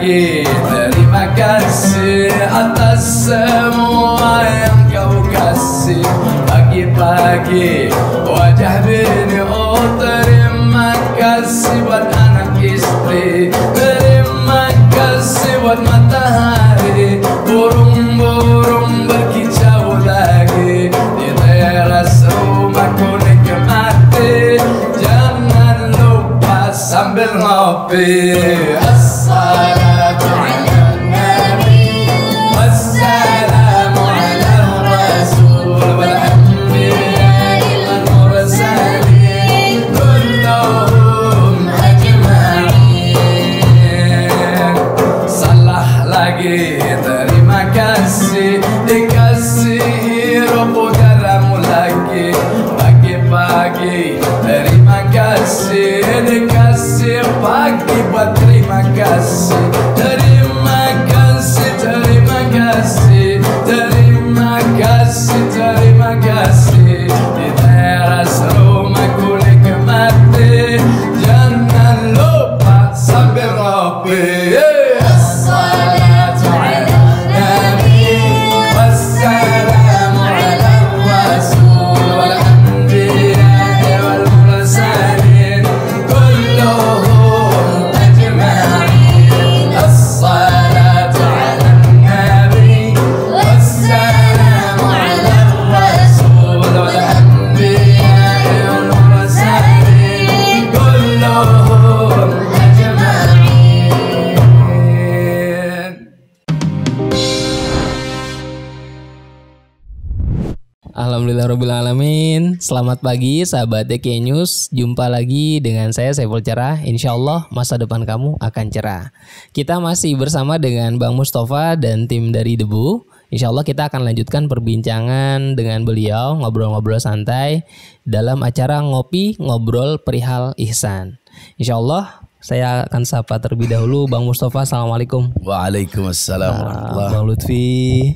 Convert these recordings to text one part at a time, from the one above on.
pagi, terima kasih atas semua yang kau kasih. Pagi-pagi wajah bini, oh terima kasih buat anak istri, terima kasih buat matahari, burung-burung berkicau lagi di teras rumahku nikmati. Jangan lupa sambil ngopi. Assalatu ala nabi, wassalamu ala rasul, wal anbiya'i wal mursalin, kulluhum ajma'in. Salah lagi, terima kasih dikasih hirup udaramu lagi. Pagi-pagi terima kasih dikasih pagi buat terima kasih. Terima kasih, terima kasih, terima kasih, terima kasih. Di teras rumahku nikmati. Jangan lupa sambil ngopi. Assalatu ala nabi, wassalamu ala rasul, wal anbiya'i wal mursalin, kulluhum ajma'in. Assalatu ala nabi, wassalamu ala rasul, wal anbiya'i wal mursalin, kulluhum ajma'in. Alhamdulillahirrabbilalamin. Selamat pagi sahabat DK News. Jumpa lagi dengan saya Saiful Cerah. Insya Allah masa depan kamu akan cerah. Kita masih bersama dengan Bang Mustafa dan tim dari Debu. Insya Allah kita akan lanjutkan perbincangan dengan beliau, ngobrol-ngobrol santai dalam acara Ngopi Ngobrol Perihal Ihsan. Insya Allah saya akan sapa terlebih dahulu Bang Mustafa. Assalamualaikum. Waalaikumsalam warahmatullahi. Bang Lutfi,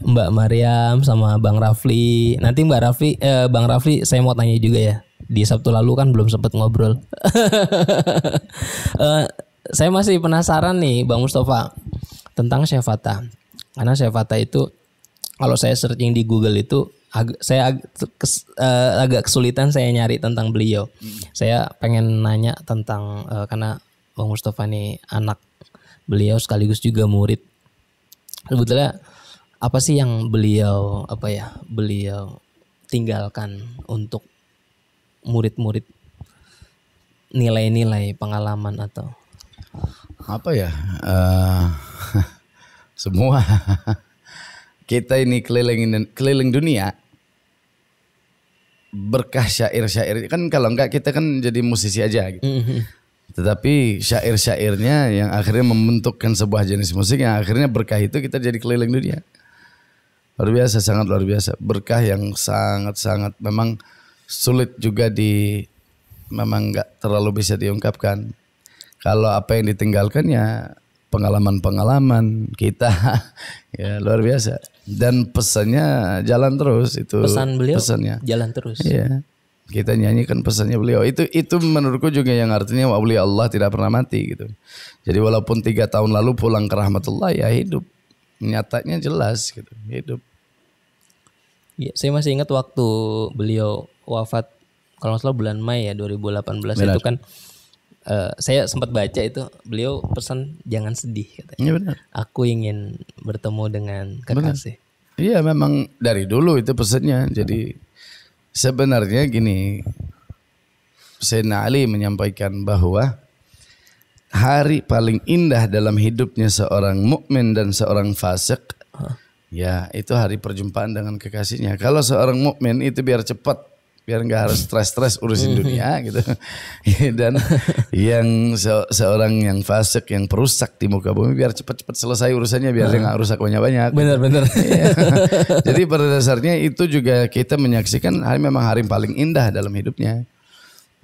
Mbak Mariam sama Bang Rafli. Nanti Bang Rafli saya mau tanya juga ya. Di Sabtu lalu kan belum sempat ngobrol. Saya masih penasaran nih Bang Mustafa tentang Syekh Fattah. Karena Syekh Fattah itu kalau saya searching di Google itu agak kesulitan saya nyari tentang beliau. Saya pengen nanya tentang karena Bang Mustafa nih anak beliau sekaligus juga murid. Sebetulnya apa sih yang beliau tinggalkan untuk murid-murid, nilai-nilai pengalaman atau apa ya? Semua kita ini keliling dunia berkah syair-syair kan, kalau enggak kita kan jadi musisi aja gitu. Tetapi syair-syairnya yang akhirnya membentukkan sebuah jenis musik yang akhirnya berkah itu kita jadi keliling dunia. Luar biasa, sangat luar biasa. Berkah yang sangat-sangat memang sulit juga memang enggak terlalu bisa diungkapkan. Kalau apa yang ditinggalkan ya pengalaman-pengalaman kita ya luar biasa. Dan pesannya jalan terus itu. pesan beliau pesannya jalan terus. Iya. Kita nyanyikan pesannya beliau. Itu menurutku juga yang artinya wali Allah tidak pernah mati gitu. Jadi walaupun 3 tahun lalu pulang ke rahmatullah ya hidup. Nyatanya jelas gitu, hidup. Ya, saya masih ingat waktu beliau wafat kalau nggak salah bulan Mei ya 2018. Benar. Itu kan saya sempat baca itu beliau pesan jangan sedih katanya. Iya benar. Aku ingin bertemu dengan kekasih. Iya memang dari dulu itu pesannya. Jadi sebenarnya gini, Sayyidina Ali menyampaikan bahwa hari paling indah dalam hidupnya seorang mukmin dan seorang fasik, ya itu hari perjumpaan dengan kekasihnya. Kalau seorang mukmin itu biar cepat, biar nggak harus stres-stres urusin dunia gitu. Dan yang seorang yang fasik, yang perusak di muka bumi, biar cepat-cepat selesai urusannya, biar dia nggak rusak banyak-banyak. Benar-benar. Jadi pada dasarnya itu juga kita menyaksikan memang hari paling indah dalam hidupnya.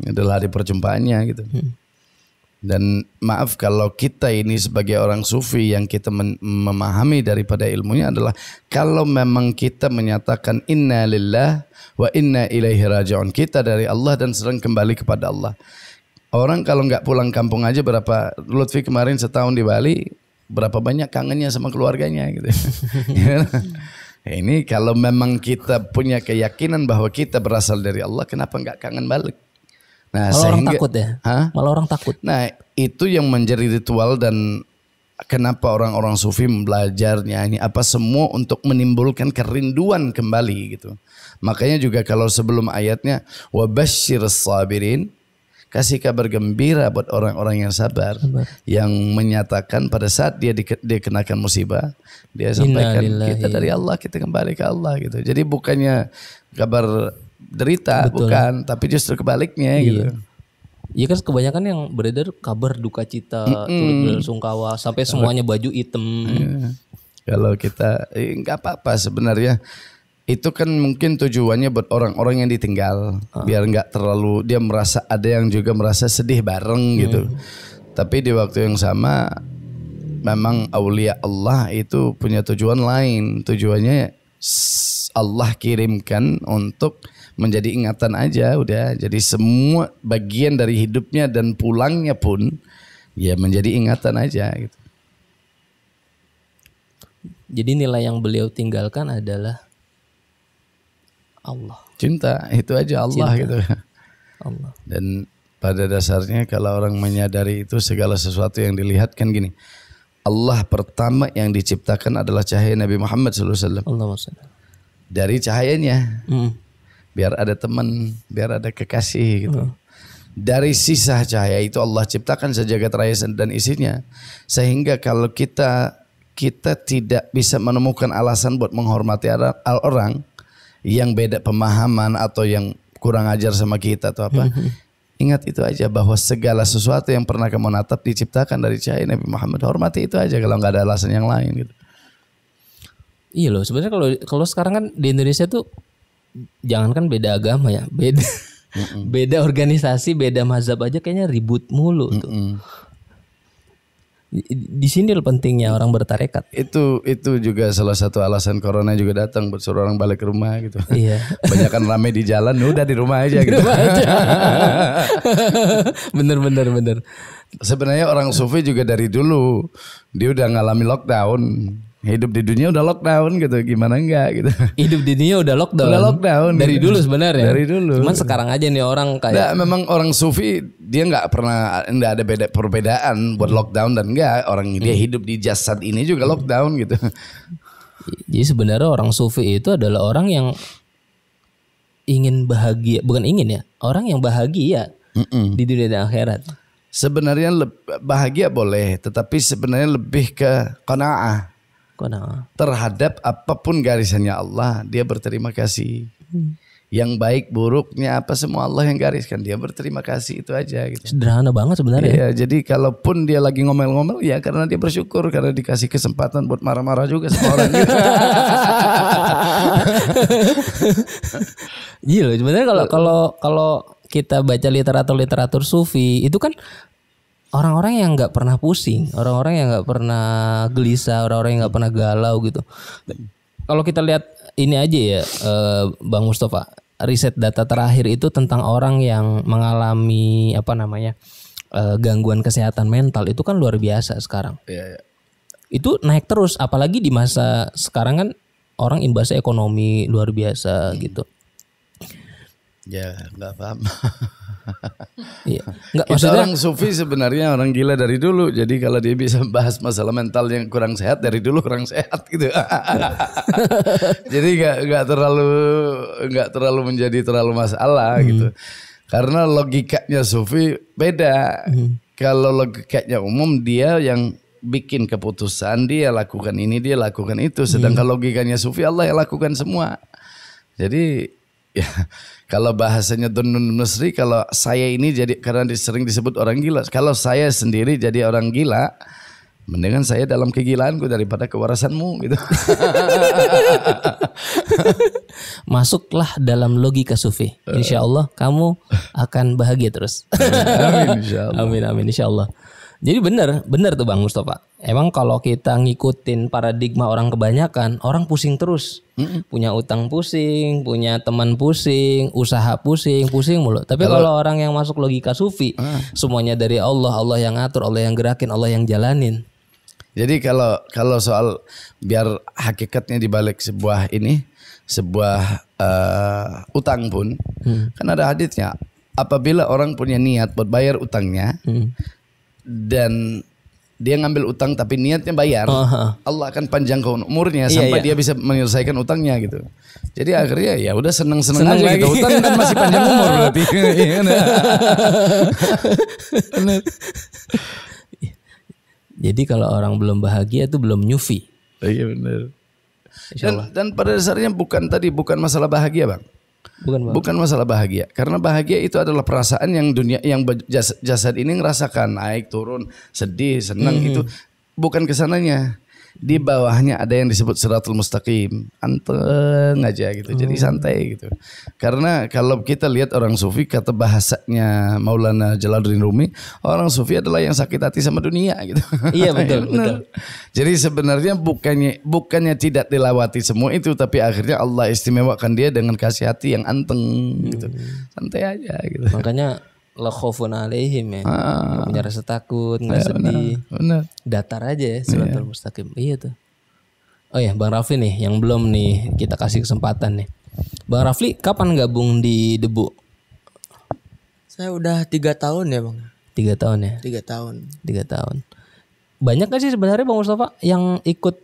Adalah hari perjumpaannya gitu. Dan maaf kalau kita ini sebagai orang sufi yang kita memahami daripada ilmunya adalah kalau memang kita menyatakan inna lillah wa inna ilaihi raji'un, kita dari Allah dan sedang kembali kepada Allah. Orang kalau nggak pulang kampung aja berapa, Lutfi kemarin setahun di Bali, berapa banyak kangennya sama keluarganya gitu. Ini kalau memang kita punya keyakinan bahwa kita berasal dari Allah, kenapa nggak kangen balik? Nah, Malah orang takut ya? Malah orang takut. Nah, itu yang menjadi ritual dan kenapa orang-orang sufi belajar nyanyi apa semua untuk menimbulkan kerinduan kembali gitu. Makanya juga kalau sebelum ayatnya wabasyirus sabirin, kasih kabar gembira buat orang-orang yang sabar, yang menyatakan pada saat dia dikenakan musibah, dia sampaikan kita dari Allah, kita kembali ke Allah gitu. Jadi bukannya kabar derita, bukan, tapi justru kebaliknya gitu. Iya kan kebanyakan yang beredar kabar duka cita, turut bersungkawa, sampai semuanya baju hitam. Kalau kita nggak apa-apa sebenarnya. Itu kan mungkin tujuannya buat orang-orang yang ditinggal, biar nggak terlalu dia merasa, ada yang juga merasa sedih bareng gitu. Tapi di waktu yang sama memang aulia Allah itu punya tujuan lain. Tujuannya Allah kirimkan untuk menjadi ingatan aja udah. Jadi semua bagian dari hidupnya dan pulangnya pun ya menjadi ingatan aja gitu. Jadi nilai yang beliau tinggalkan adalah Allah. Cinta, itu aja Allah gitu. Allah. Dan pada dasarnya kalau orang menyadari itu, segala sesuatu yang dilihat kan gini. Allah pertama yang diciptakan adalah cahaya Nabi Muhammad SAW. Dari cahayanya biar ada teman, biar ada kekasih gitu. Dari sisa cahaya itu Allah ciptakan sejagat raya dan isinya. Sehingga kalau kita tidak bisa menemukan alasan buat menghormati orang yang beda pemahaman atau yang kurang ajar sama kita atau apa, ingat itu aja bahwa segala sesuatu yang pernah kamu natap diciptakan dari cahaya Nabi Muhammad. Hormati itu aja kalau nggak ada alasan yang lain gitu. Iya loh, sebenarnya kalau sekarang kan di Indonesia tuh jangankan beda agama ya, beda organisasi, beda mazhab aja kayaknya ribut mulu tuh. Di sini loh pentingnya orang bertarekat. Itu juga salah satu alasan corona juga datang buat suruh orang balik ke rumah gitu. Iya. Banyakan rame di jalan, udah di rumah aja gitu. Bener. Sebenarnya orang sufi juga dari dulu dia udah ngalami lockdown. Hidup di dunia udah lockdown gitu, gimana enggak gitu. Hidup di dunia udah lockdown. Udah lockdown. Dari dulu sebenarnya. Dari dulu. Cuman sekarang aja nih orang kayak. Nggak, memang orang sufi dia nggak ada perbedaan buat lockdown dan enggak. Orang dia hidup di jasad ini juga lockdown gitu. Jadi sebenarnya orang sufi itu adalah orang yang ingin bahagia, bukan ingin ya, orang yang bahagia di dunia dan akhirat. Sebenarnya bahagia boleh, tetapi sebenarnya lebih ke qanaah. Terhadap apapun garisannya Allah, dia berterima kasih. Yang baik buruknya apa semua Allah yang gariskan, dia berterima kasih, itu aja gitu. Sederhana banget sebenarnya. Iya, jadi kalaupun dia lagi ngomel-ngomel ya karena dia bersyukur, karena dikasih kesempatan buat marah-marah juga sama orang gitu. Iya loh, sebenarnya kalau kita baca literatur sufi itu kan orang-orang yang nggak pernah pusing, orang-orang yang nggak pernah gelisah, orang-orang yang nggak pernah galau gitu. Kalau kita lihat ini aja ya, Bang Mustafa, riset data terakhir itu tentang orang yang mengalami gangguan kesehatan mental itu kan luar biasa sekarang. Iya. Itu naik terus, apalagi di masa sekarang kan orang imbasnya ekonomi luar biasa gitu. Ya, nggak paham. Iya. Nggak, Kita maksudnya orang sufi sebenarnya orang gila dari dulu. Jadi kalau dia bisa bahas masalah mental yang kurang sehat, dari dulu kurang sehat gitu. Jadi nggak terlalu menjadi terlalu masalah gitu. Karena logikanya sufi beda. Kalau logikanya umum, dia yang bikin keputusan, dia lakukan ini, dia lakukan itu. Sedangkan logikanya sufi, Allah yang lakukan semua. Jadi ya, kalau bahasanya Dunun Mesri, kalau saya ini jadi karena sering disebut orang gila. Kalau saya sendiri jadi orang gila, mendingan saya dalam kegilaanku daripada kewarasanmu gitu. Masuklah dalam logika sufi. Insya Allah kamu akan bahagia terus. Amin insya Allah. Amin insya Allah. Jadi benar tuh Bang Mustafa. Emang kalau kita ngikutin paradigma orang kebanyakan, orang pusing terus. Punya utang pusing, punya teman pusing, usaha pusing, pusing mulu. Tapi kalau orang yang masuk logika sufi, semuanya dari Allah, Allah yang ngatur, Allah yang gerakin, Allah yang jalanin. Jadi kalau soal biar hakikatnya dibalik sebuah utang pun, kan ada haditsnya. Apabila orang punya niat buat bayar utangnya dan dia ngambil utang tapi niatnya bayar, Allah akan panjangkan umurnya sampai dia bisa menyelesaikan utangnya gitu. Jadi akhirnya ya udah seneng-seneng aja gitu. Utang kan masih panjang umur berarti. Jadi kalau orang belum bahagia itu belum nyufi. Iya benar. Dan pada dasarnya bukan masalah bahagia, Bang. Bukan masalah bahagia, karena bahagia itu adalah perasaan yang jasad ini ngerasakan, naik turun, sedih, senang, itu bukan kesananya. Di bawahnya ada yang disebut siratul mustaqim, anteng aja gitu, jadi santai gitu. Karena kalau kita lihat orang sufi, kata bahasanya Maulana Jalaluddin Rumi, orang sufi adalah yang sakit hati sama dunia gitu. Iya betul. Jadi sebenarnya bukannya tidak dilewati semua itu, tapi akhirnya Allah istimewakan dia dengan kasih hati yang anteng gitu, santai aja gitu. Makanya la khaufun alaihim ya. Gak punya rasa takut, gak sedih. Benar. Datar aja ya siratul mustaqim. Iya tuh. Oh ya, Bang Rafli nih yang belum nih kita kasih kesempatan nih. Bang Rafli kapan gabung di Debu? Saya udah 3 tahun ya, Bang. 3 tahun ya. 3 tahun. 3 tahun. Banyak gak sih sebenarnya Bang Mustafa yang ikut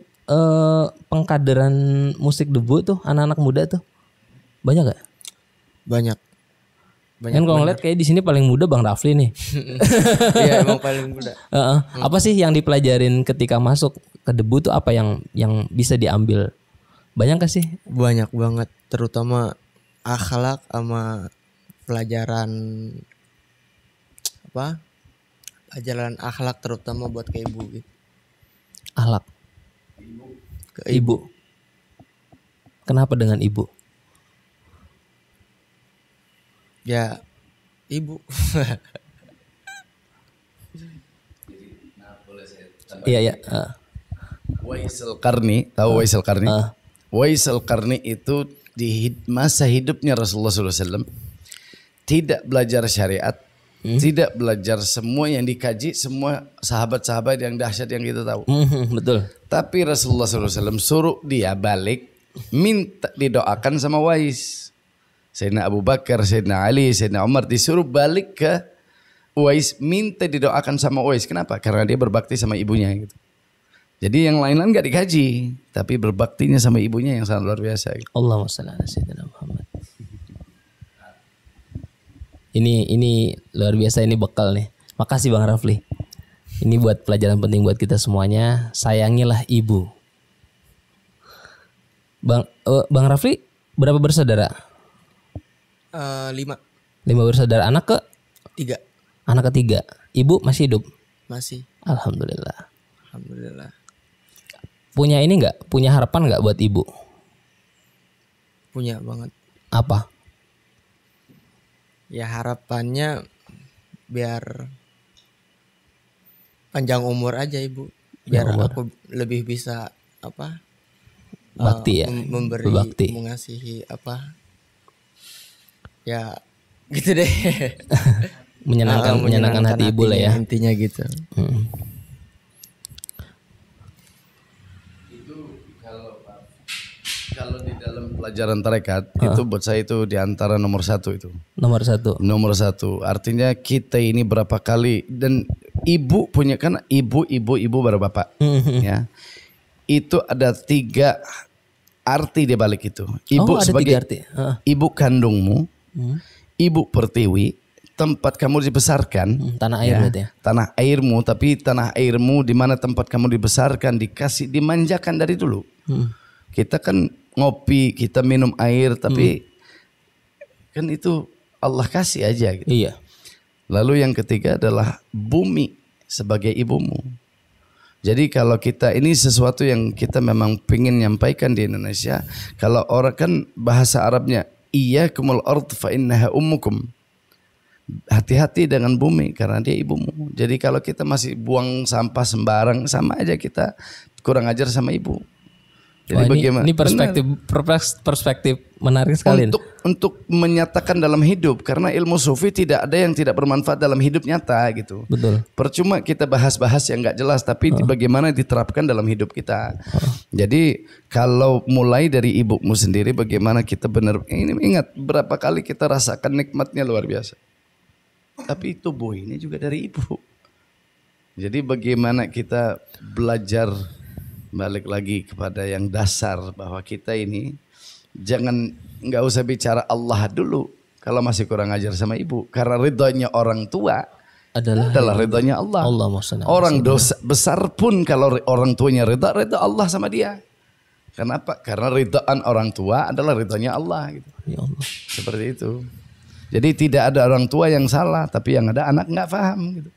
pengkaderan musik Debu tuh, anak-anak muda tuh? Banyak gak? Banyak. Kan kalau ngeliat kayak di sini paling muda Bang Rafli nih. Iya emang paling muda. Apa sih yang dipelajarin ketika masuk ke Debu tuh, apa yang bisa diambil? Banyak gak sih? Banyak banget, terutama akhlak sama pelajaran pelajaran akhlak terutama buat ke ibu gitu. Akhlak Ke ibu. Kenapa dengan ibu? Ya ibu. Iya. Waisal Qarni, tahu Waisal Qarni? Waisal Qarni itu di masa hidupnya Rasulullah SAW tidak belajar syariat, tidak belajar semua yang dikaji, semua sahabat-sahabat yang dahsyat yang kita tahu. Betul. Tapi Rasulullah SAW suruh dia balik, minta didoakan sama Wais. Sayyidina Abu Bakar, Sayyidina Ali, Sayyidina Umar disuruh balik ke Uwais, minta didoakan sama Uwais. Kenapa? Karena dia berbakti sama ibunya gitu. Jadi yang lain-lain gak dikaji, tapi berbaktinya sama ibunya yang sangat luar biasa gitu. Allahumma shalli ala sayyidina Muhammad. Ini luar biasa, ini bekal nih. Makasih Bang Rafli. Ini buat pelajaran penting buat kita semuanya. Sayangilah ibu. Bang Rafli berapa bersaudara? 5 bersaudara. Anak ke? 3. Anak ketiga. Ibu masih hidup? Masih. Alhamdulillah. Punya ini nggak? Punya harapan nggak buat ibu? Punya banget. Apa? Ya harapannya biar panjang umur aja ibu. Biar aku lebih bisa bakti ya. Memberi, berbakti. Mengasihi ya gitu deh. menyenangkan hati ibu lah ya. Intinya gitu. Kalau di dalam pelajaran tarekat itu buat saya itu diantara nomor 1 itu. Nomor satu. Artinya kita ini berapa kali, dan ibu punya kan ibu baru bapak. Ya. Itu ada 3 arti di balik itu. Ibu sebagai ibu kandungmu, ibu pertiwi, tempat kamu dibesarkan, tanah air berarti ya. Tanah airmu, tapi tanah airmu di mana tempat kamu dibesarkan, dikasih, dimanjakan dari dulu. Kita kan ngopi, kita minum air, tapi kan itu Allah kasih aja gitu. Iya. Lalu yang ketiga adalah bumi sebagai ibumu. Jadi kalau kita ini sesuatu yang kita memang pengen nyampaikan di Indonesia, kalau orang kan bahasa Arabnya iyyakumul ard fa innaha ummukum. hati-hati dengan bumi karena dia ibumu. Jadi kalau kita masih buang sampah sembarang, sama aja kita kurang ajar sama ibu. Jadi Wah, bagaimana? ini perspektif menarik sekali. Untuk menyatakan dalam hidup, karena ilmu sufi tidak ada yang tidak bermanfaat dalam hidup nyata gitu. Betul. Percuma kita bahas-bahas yang nggak jelas, tapi bagaimana diterapkan dalam hidup kita. Jadi kalau mulai dari ibumu sendiri, bagaimana kita benar, ini ingat berapa kali kita rasakan nikmatnya luar biasa. Tapi tubuh ini juga dari ibu. Jadi bagaimana kita belajar, balik lagi kepada yang dasar, bahwa kita ini nggak usah bicara Allah dulu kalau masih kurang ajar sama ibu, karena ridhonya orang tua adalah ridhonya Allah. Orang dosa besar pun kalau orang tuanya ridha Allah sama dia. Kenapa? Karena ridhaan orang tua adalah ridhonya Allah gitu. Ya Allah. Seperti itu. Jadi tidak ada orang tua yang salah, tapi yang ada anak nggak paham gitu.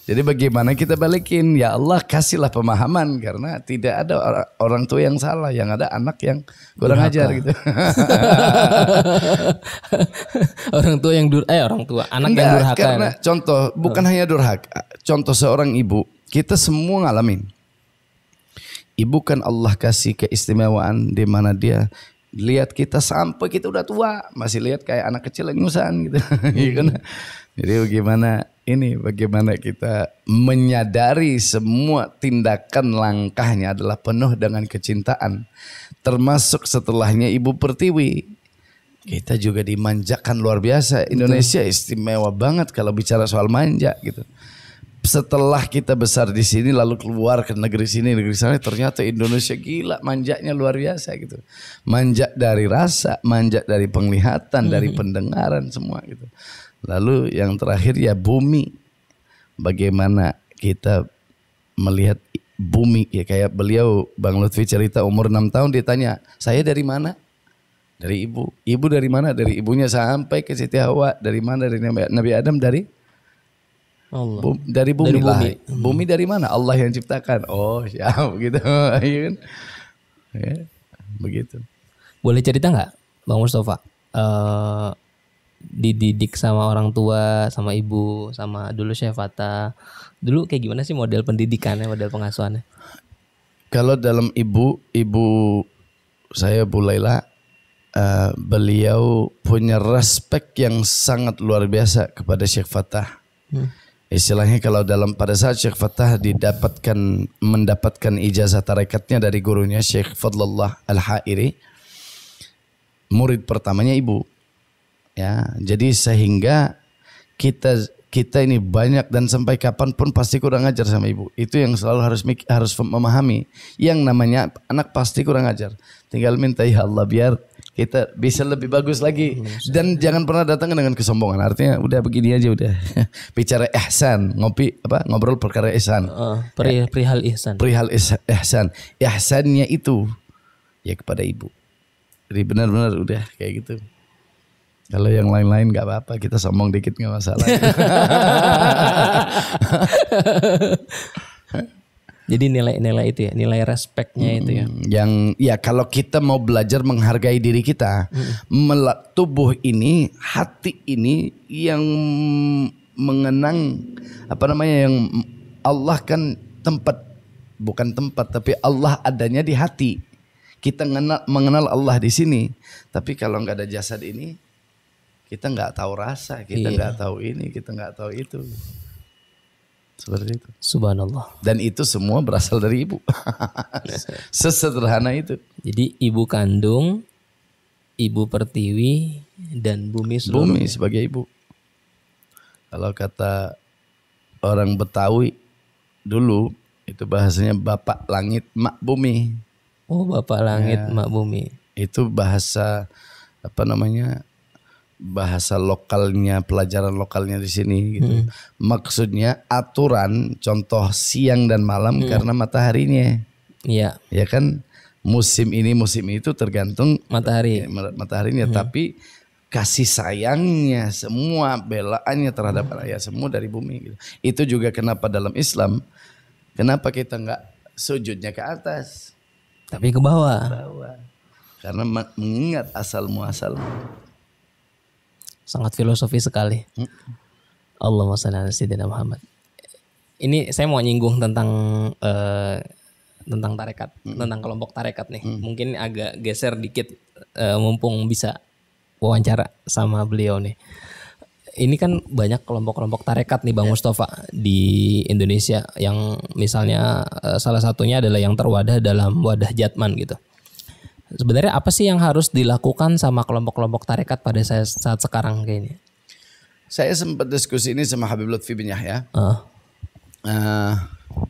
Jadi bagaimana kita balikin, ya Allah kasihlah pemahaman, karena tidak ada orang tua yang salah, yang ada anak yang kurang ajar gitu. Anak yang durhaka. Karena contoh bukan hanya durhaka, contoh seorang ibu, kita semua ngalamin. Ibu kan Allah kasih keistimewaan di mana dia lihat kita sampai kita udah tua, masih lihat kayak anak kecil yang ngusan gitu. Jadi bagaimana kita menyadari semua tindakan langkahnya adalah penuh dengan kecintaan. Termasuk setelahnya Ibu Pertiwi. Kita juga dimanjakan luar biasa. Indonesia istimewa banget kalau bicara soal manja gitu. Setelah kita besar di sini lalu keluar ke negeri sini, negeri sana, ternyata Indonesia gila manjanya luar biasa gitu. Manja dari rasa, manja dari penglihatan, dari pendengaran semua gitu. Lalu yang terakhir ya bumi. Bagaimana kita melihat bumi, ya kayak beliau Bang Lutfi cerita umur 6 tahun ditanya, "Saya dari mana?" Dari ibu. Ibu dari mana? Dari ibunya sampai ke Siti Hawa. Dari mana? Dari Nabi Adam, dari Allah. Dari bumi lah. Bumi. Bumi dari mana? Allah yang ciptakan. Oh, siap gitu. Iya kan? Ya, begitu. Boleh cerita nggak, Bang Mustafa? Dididik sama orang tua, sama ibu, sama dulu Syekh Fatah. Dulu kayak gimana sih model pendidikannya, model pengasuhannya? Kalau dalam ibu saya Bu Laila, beliau punya respek yang sangat luar biasa kepada Syekh Fatah. Istilahnya kalau pada saat Syekh Fatah mendapatkan ijazah tarekatnya dari gurunya Syekh Fadlullah Al-Hairi, murid pertamanya ibu. Ya, jadi sehingga kita ini banyak dan sampai kapanpun pasti kurang ajar sama ibu. Itu yang selalu harus memahami. Yang namanya anak pasti kurang ajar. Tinggal minta ya Allah biar kita bisa lebih bagus lagi. Dan jangan pernah datang dengan kesombongan. Artinya udah begini aja udah. Bicara ihsan, ngobrol perkara ihsan. Perihal ihsan. Perihal ihsan. Ihsannya itu ya kepada ibu. Jadi benar-benar udah kayak gitu. Kalau yang lain-lain nggak apa-apa, kita sombong dikit nggak masalah. Jadi nilai-nilai itu ya, nilai respeknya itu ya. Yang ya kalau kita mau belajar menghargai diri kita, tubuh ini, hati ini yang mengenang yang Allah kan bukan tempat, tapi Allah adanya di hati. Kita mengenal Allah di sini, tapi kalau nggak ada jasad ini, kita nggak tahu rasa, kita nggak tahu ini, kita nggak tahu itu. Seperti itu. Subhanallah. Dan itu semua berasal dari ibu. Sesederhana itu. Jadi ibu kandung, ibu pertiwi, dan bumi seluruhnya. Bumi sebagai ibu. Kalau kata orang Betawi dulu, itu bahasanya bapak langit mak bumi. Oh, bapak langit mak bumi. Itu bahasa bahasa lokalnya, pelajaran lokalnya di sini gitu. Maksudnya aturan, contoh siang dan malam karena mataharinya. Iya. Ya kan, musim ini musim itu tergantung mataharinya, tapi kasih sayangnya, semua belaannya terhadap raya semua dari bumi gitu. Itu juga kenapa dalam Islam kenapa kita nggak sujudnya ke atas tapi ke bawah. Karena mengingat asal muasal. Sangat filosofi sekali. Allahumma shalli ala sayyidina Muhammad. Ini saya mau nyinggung tentang tarekat, tentang kelompok tarekat nih. Mungkin agak geser dikit, mumpung bisa wawancara sama beliau nih. Ini kan banyak kelompok-kelompok tarekat nih Bang Mustafa di Indonesia, yang misalnya salah satunya adalah yang terwadah dalam wadah Jatman gitu. Sebenarnya apa sih yang harus dilakukan sama kelompok-kelompok tarekat pada saat sekarang kayaknya? Saya sempat diskusi ini sama Habib Lutfi bin Yahya.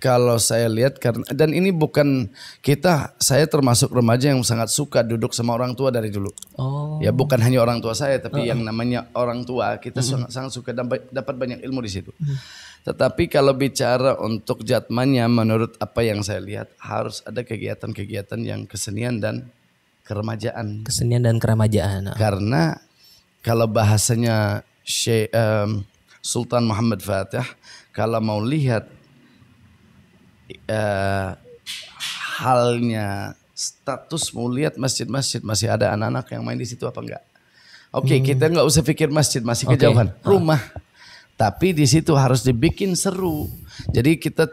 Kalau saya lihat, karena dan ini bukan saya termasuk remaja yang sangat suka duduk sama orang tua dari dulu. Ya bukan hanya orang tua saya, tapi yang namanya orang tua kita sangat suka dapat banyak ilmu di situ. Tetapi kalau bicara untuk jatmannya, menurut apa yang saya lihat harus ada kegiatan-kegiatan yang kesenian dan keremajaan. Kesenian dan keremajaan. Karena kalau bahasanya Sultan Muhammad Fatih, kalau mau lihat halnya status, mau lihat masjid-masjid masih ada anak-anak yang main di situ apa enggak? Oke, kita enggak usah pikir masjid masih kejauhan, rumah. Tapi di situ harus dibikin seru. Jadi kita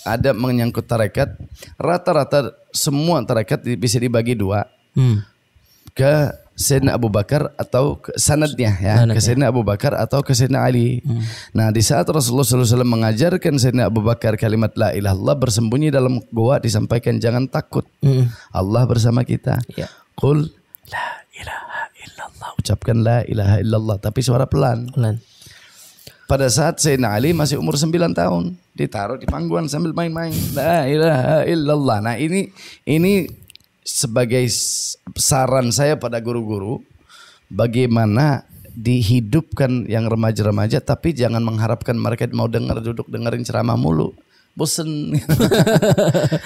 ada menyangkut tarekat, rata-rata semua tarekat bisa dibagi dua. Ke Sayyidina Abu Bakar atau sanadnya ya, ke Sayyidina Abu Bakar atau ke Sayyidina Ali. Nah, di saat Rasulullah SAW mengajarkan Sayyidina Abu Bakar kalimat la ilaha illallah, bersembunyi dalam gua disampaikan jangan takut. Allah bersama kita. Qul la ilaha illallah. Ucapkan la ilaha illallah tapi suara pelan. Pada saat Sayyidina Ali masih umur 9 tahun, ditaruh di pangkuan sambil main-main. La ilaha illallah. Nah, ini sebagai saran saya pada guru-guru, bagaimana dihidupkan yang remaja-remaja, tapi jangan mengharapkan mereka mau dengerin ceramah mulu, bosen.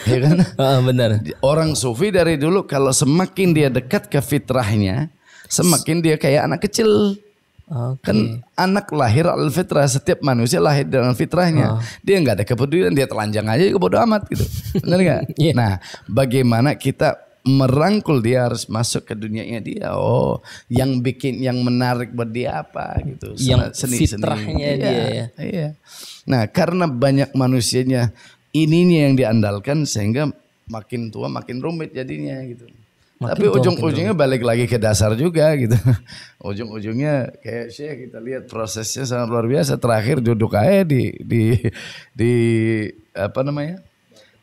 Ya kan? Benar. Orang sufi dari dulu kalau semakin dia dekat ke fitrahnya, semakin dia kayak anak kecil. Kan anak lahir al-fitrah, setiap manusia lahir dengan fitrahnya. Dia nggak ada kepedulian, dia telanjang aja juga bodo amat gitu. Benar nggak? Nah, bagaimana kita merangkul dia harus masuk ke dunianya dia. Yang bikin, yang menarik buat dia apa gitu. Yang fitrahnya dia ya. Iya. Nah, karena banyak manusianya ininya yang diandalkan, sehingga makin tua makin rumit jadinya gitu. Tapi ujung-ujungnya balik lagi ke dasar juga gitu. Ujung-ujungnya kayak Syekh, kita lihat prosesnya sangat luar biasa. Terakhir duduk aja di apa namanya?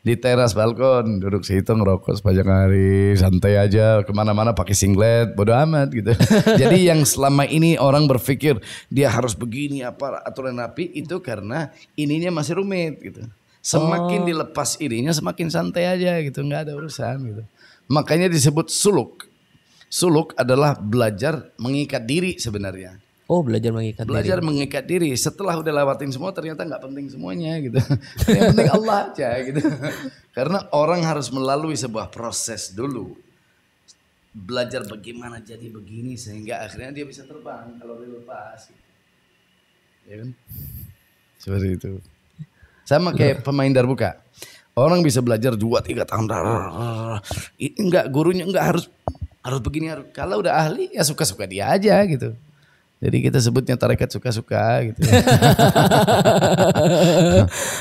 Di teras balkon, duduk situ ngerokok sepanjang hari, santai aja, kemana-mana pakai singlet, bodo amat gitu. Jadi yang selama ini orang berpikir dia harus begini apa aturan rapi, itu karena ininya masih rumit gitu. Semakin dilepas ininya semakin santai aja gitu, nggak ada urusan gitu. Makanya disebut suluk. Suluk adalah belajar mengikat diri sebenarnya. Belajar mengikat diri. Belajar mengikat diri. Setelah udah lewatin semua ternyata nggak penting semuanya gitu. Yang penting Allah aja gitu. Karena orang harus melalui sebuah proses dulu. Belajar bagaimana jadi begini sehingga akhirnya dia bisa terbang kalau dilepas. Ya kan? Seperti itu. Sama kayak pemain darbuka. Orang bisa belajar 2-3 tahun. Enggak, gurunya enggak harus begini. Kalau udah ahli ya suka-suka dia aja gitu. Jadi kita sebutnya tarekat suka-suka gitu.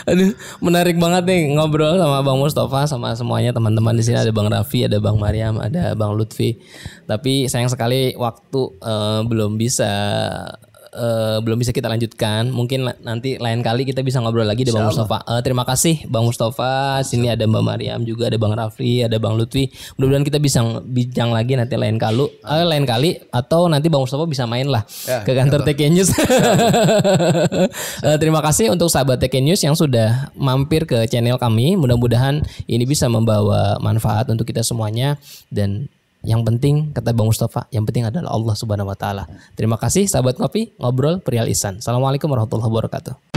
Aduh, menarik banget nih ngobrol sama Bang Mustafa, sama semuanya teman-teman di sini. Ada Bang Raffi, ada Bang Maryam, ada Bang Lutfi. Tapi sayang sekali waktu belum bisa kita lanjutkan. Mungkin nanti lain kali kita bisa ngobrol lagi dengan Bang Mustafa. Terima kasih Bang Mustafa. Sini ada Mbak Maryam juga, ada Bang Raffi, ada Bang Lutfi. Mudah-mudahan kita bisa bincang lagi nanti lain kali atau nanti Bang Mustafa bisa main lah ke kantor TK News. Terima kasih untuk sahabat TK News yang sudah mampir ke channel kami. Mudah-mudahan ini bisa membawa manfaat untuk kita semuanya, dan yang penting kata Bang Mustafa, yang penting adalah Allah Subhanahu wa taala. Terima kasih sahabat ngopi, ngobrol perihal ihsan. Assalamualaikum warahmatullahi wabarakatuh.